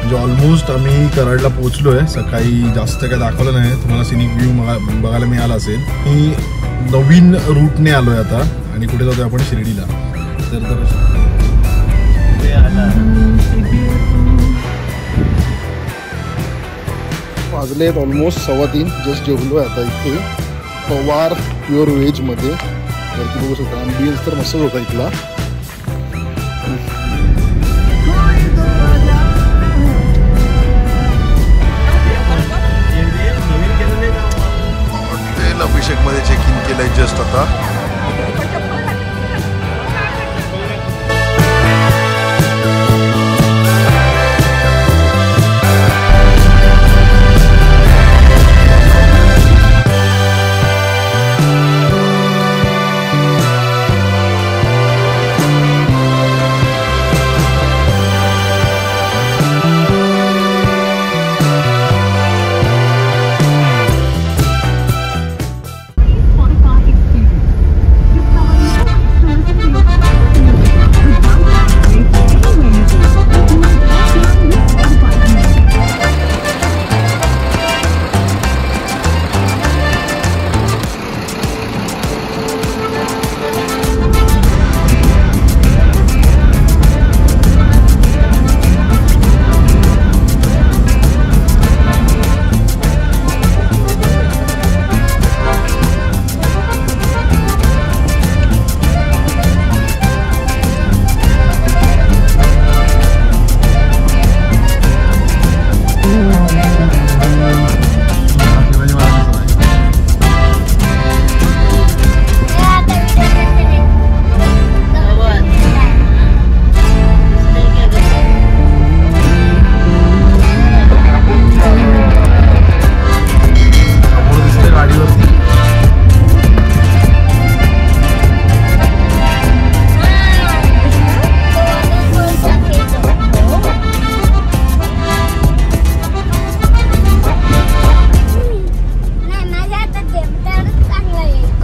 म्हणजे ऑलमोस्ट आम्ही कराडला पोहोचलो आहे. सकाळी जास्त काय दाखवलं नाही, तुम्हाला सिनिक व्ह्यू बघायला मिळाला असेल. मी नवीन रूटने आलोय आता आणि कुठे जातोय आपण शिर्डीला. तर वाजले ऑलमोस्ट 3:15. जस्ट जेवलो आहे आता इथे पवार प्युअर व्हेजमध्ये. तर ती बघू शकता ॲम्बियन्स तर मस्त होता इथला. हॉटेल अभिषेकमध्ये चेक इन केलंय जस्ट आता.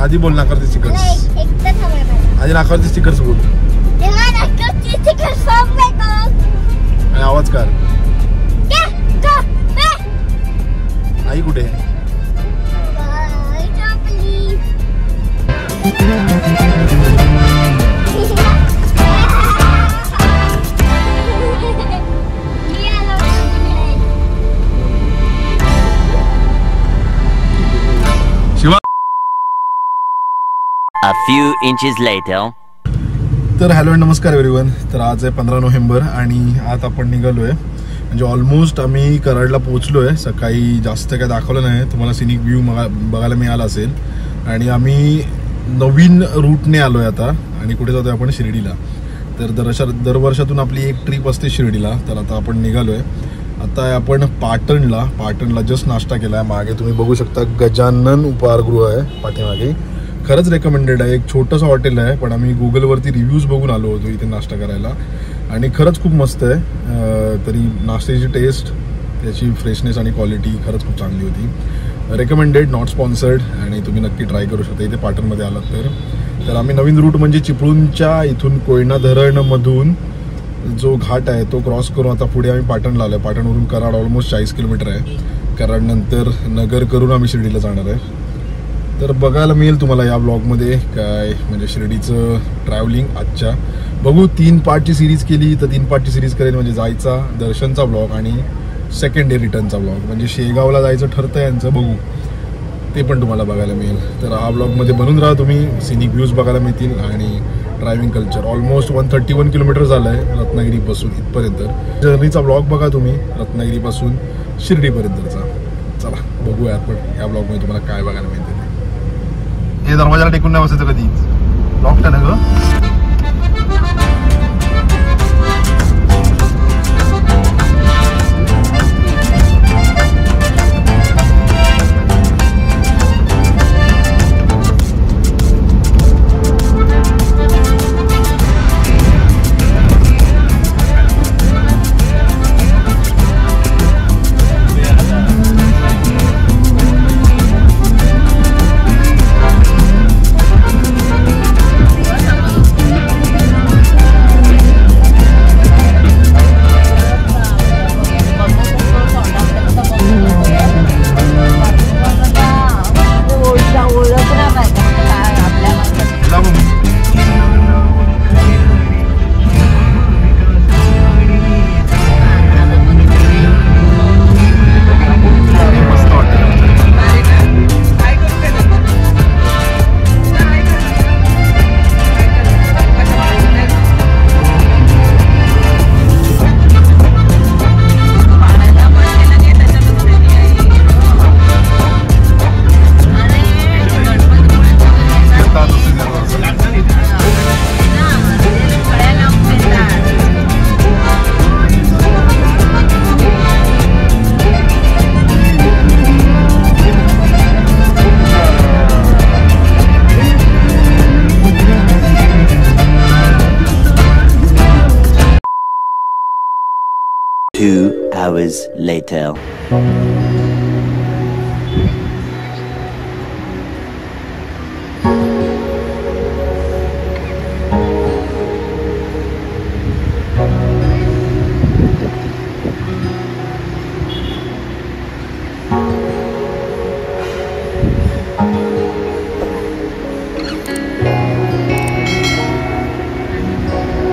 आधी बोल नाकारते स्टिकर्स. आधी नाकारते स्टिकर्स बोल. आवाज कर. आई कुठे आहे? A few inches later. तर हॅलो नमस्कार एव्हरीवन. तर आज आहे 15 नोव्हेंबर आणि आज आपण निघालोय. म्हणजे ऑलमोस्ट आम्ही कराडला पोहोचलो आहे. सकाळी जास्त काय दाखवलं नाही, तुम्हाला सिनिक व्ह्यू बघायला मिळाला असेल. आणि आम्ही नवीन रूटने आलोय आता आणि कुठे जातोय आपण शिर्डीला. तर दरवर्षातून आपली एक ट्रिप असते शिर्डीला. तर आता आपण निघालोय. आता आपण पाटणला जस्ट नाश्ता केला आहे. मागे तुम्ही बघू शकता गजानन उपाहारगृह आहे पाठीमागे. खरंच रेकमेंडेड आहे. एक छोटंसं हॉटेल आहे, पण आम्ही गुगलवरती रिव्ह्यूज बघून आलो होतो इथे नाश्ता करायला आणि खरंच खूप मस्त आहे. तरी नाश्त्याची टेस्ट, त्याची फ्रेशनेस आणि क्वालिटी खरंच खूप चांगली होती. रेकमेंडेड, नॉट स्पॉन्सर्ड आणि तुम्ही नक्की ट्राय करू शकता इथे पाटणमध्ये आलात तर. आम्ही नवीन रूट म्हणजे चिपळूणच्या इथून कोयना धरणमधून जो घाट आहे तो क्रॉस करून आता पुढे आम्ही पाटणला आलो आहे. पाटणवरून कराड ऑलमोस्ट 40 किलोमीटर आहे. कराडनंतर नगर करून आम्ही शिर्डीला जाणार आहे. तर बघायला मिळेल तुम्हाला या ब्लॉगमध्ये काय म्हणजे शिर्डीचं ट्रॅव्हलिंग. आजच्या बघू 3 पार्टची सिरीज केली तर 3 पार्टची सिरीज करेल. म्हणजे जायचा दर्शनचा ब्लॉग आणि सेकंड डे रिटर्नचा ब्लॉग. म्हणजे शेगावला जायचं ठरतं यांचं, बघू ते पण तुम्हाला बघायला मिळेल. तर हा ब्लॉगमध्ये बनून राहा तुम्ही. सिनिक व्ह्यूज बघायला मिळतील आणि ड्रायव्हिंग कल्चर. ऑलमोस्ट 131 किलोमीटर झालं आहे रत्नागिरीपासून इथपर्यंत. जर्नीचा ब्लॉग बघा तुम्ही रत्नागिरीपासून शिर्डीपर्यंतचा. चला बघूया आपण या ब्लॉगमध्ये तुम्हाला काय बघायला मिळते. हे दरवाजाला टेकून नाही बसायचं कधी. लॉक ना ग. 2 hours later.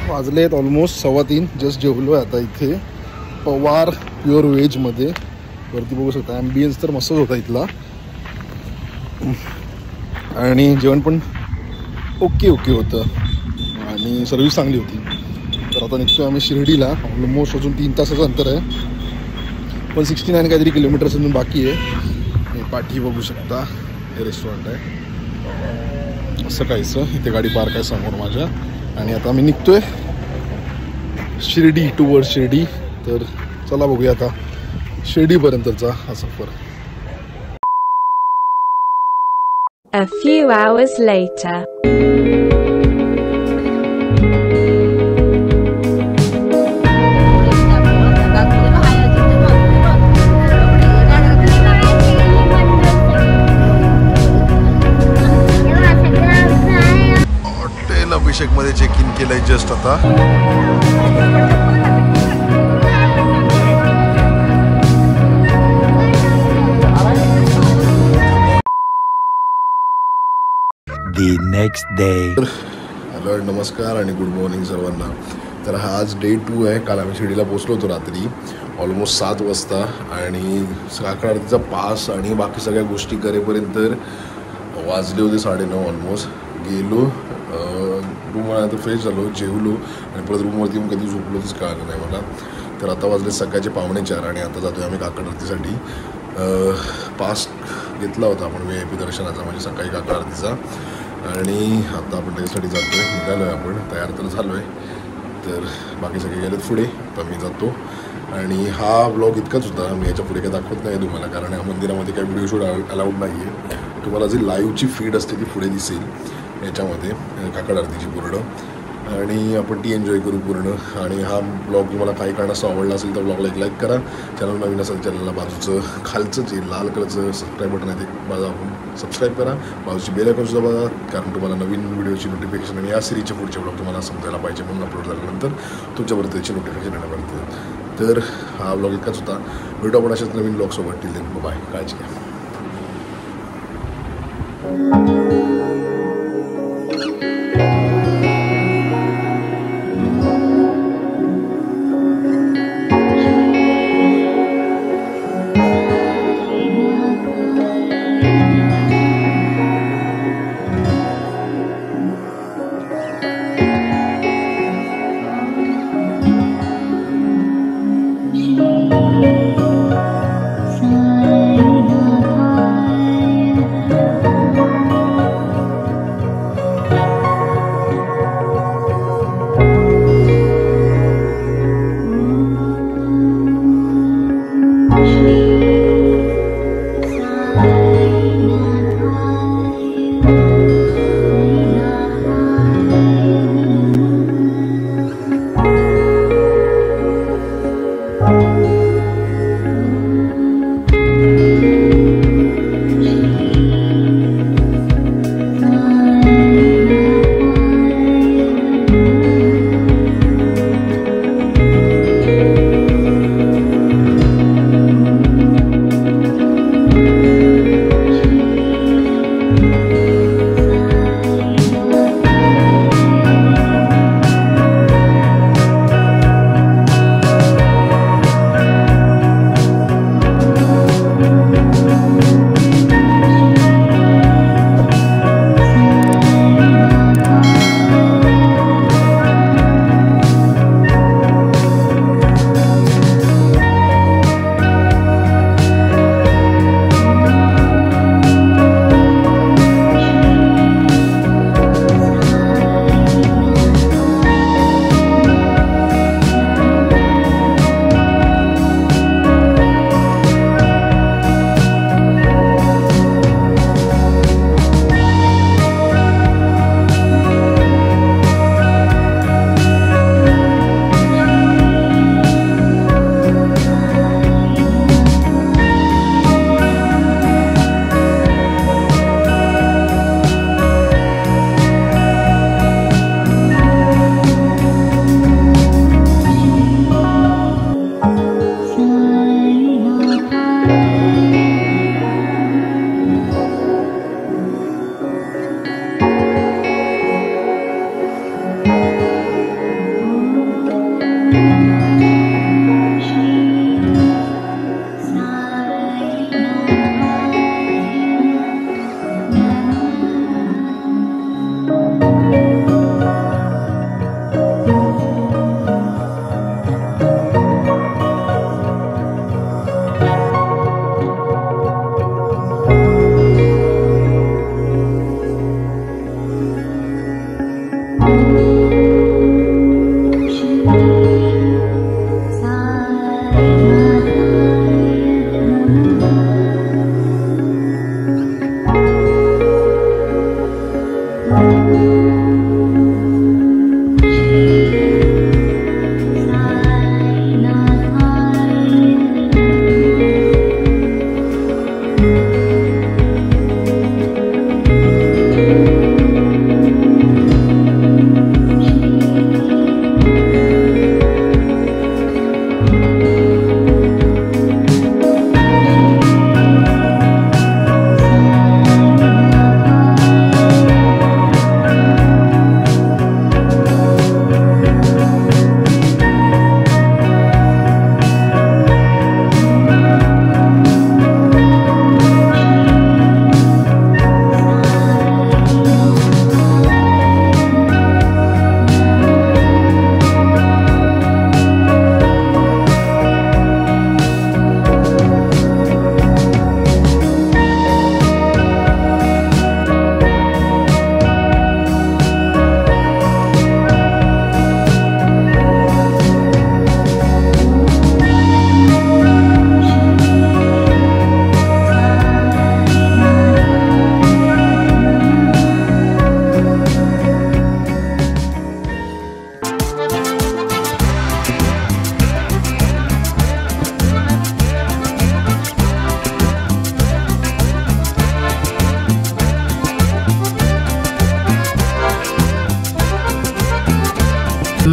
वाजलेत ऑलमोस्ट 3:15. जस्ट जेवलो आता इथे पवार प्युअर व्हेजमध्ये. वरती बघू शकता ॲम्बियन्स तर मस्तच होता इथला आणि जेवण पण ओके होतं आणि सर्विस चांगली होती. तर आता निघतो आम्ही शिर्डीला. ऑलमोस्ट अजून 3 तासाचं अंतर आहे पण 69 काहीतरी किलोमीटर्स अजून बाकी आहे. पाठी बघू शकता हे रेस्टॉरंट आहे असं काहीचं. इथे गाडी पार्क आहे समोर माझ्या आणि आता आम्ही निघतोय शिर्डी टुवर्ड शिर्डी. तर चला बघूया आता शिर्डीपर्यंतचा हा सफर. A few hours later. Hotel अभिषेकमध्ये चेक इन केलंय जस्ट आता. The next day. हॅलो नमस्कार आणि गुड मॉर्निंग सर्वांना. तर हा आज डे 2 आहे. काल आम्ही शिर्डीला पोचलो होतो रात्री ऑलमोस्ट 7 वाजता आणि काकड आरतीचा पास आणि बाकी सगळ्या गोष्टी करेपर्यंत वाजले होते 9:30 ऑलमोस्ट. गेलो रूमवर आता फ्रेश झालो जेवलो आणि परत रूमवरती येऊन कधी झोपलोच कळलं नाही मला. तर आता वाजले सकाळचे 4:45 आणि आता जातो आहे आम्ही काकड आरतीसाठी. पास घेतला होता आपण VIP दर्शनाचा म्हणजे सकाळी काकड आरतीचा आणि आता आपण त्याच्यासाठी जातो आहे. निघालो आहे आपण तयार तर झालो आहे. तर बाकी सगळे गेलेत पुढे तर मी जातो आणि हा ब्लॉग इतकाच होता. मी याच्या पुढे काही दाखवत नाही तुम्हाला कारण या मंदिरामध्ये काही व्हिडिओ शूट अलाउड नाही आहे. तुम्हाला जी लाईव्हची फीड असते ती पुढे दिसेल याच्यामध्ये काकड आरतीची पूर्ण आणि आपण ती एन्जॉय करू पूर्ण. आणि हा ब्लॉग तुम्हाला काही कारणास्तव आवडला असेल तर ब्लॉगला एक लाईक करा. चॅनल नवीन असेल चॅनलला बाजूचं खालचं जे लाल कलरचं सबस्क्राईब बटन आहे ते माझं आपण सबस्क्राईब करा. बाजूची बेल आयकॉन सुद्धा बघा कारण तुम्हाला नवीन व्हिडिओची नोटिफिकेशन आणि या सिरीजचे पुढचे ब्लॉग तुम्हाला समजायला पाहिजे म्हणून अपलोड झाल्यानंतर तुमच्यापर्यंत त्याची नोटिफिकेशन येण्यापर्यंत. तर हा ब्लॉग इतकाच होता. भेटू आपण अशाच नवीन ब्लॉगसोबत. Till then bye. काळजी घ्या.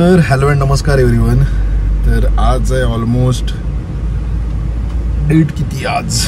तर हॅलो अँड नमस्कार एव्हरीवन. तर आज आहे ऑलमोस्ट डेट किती आज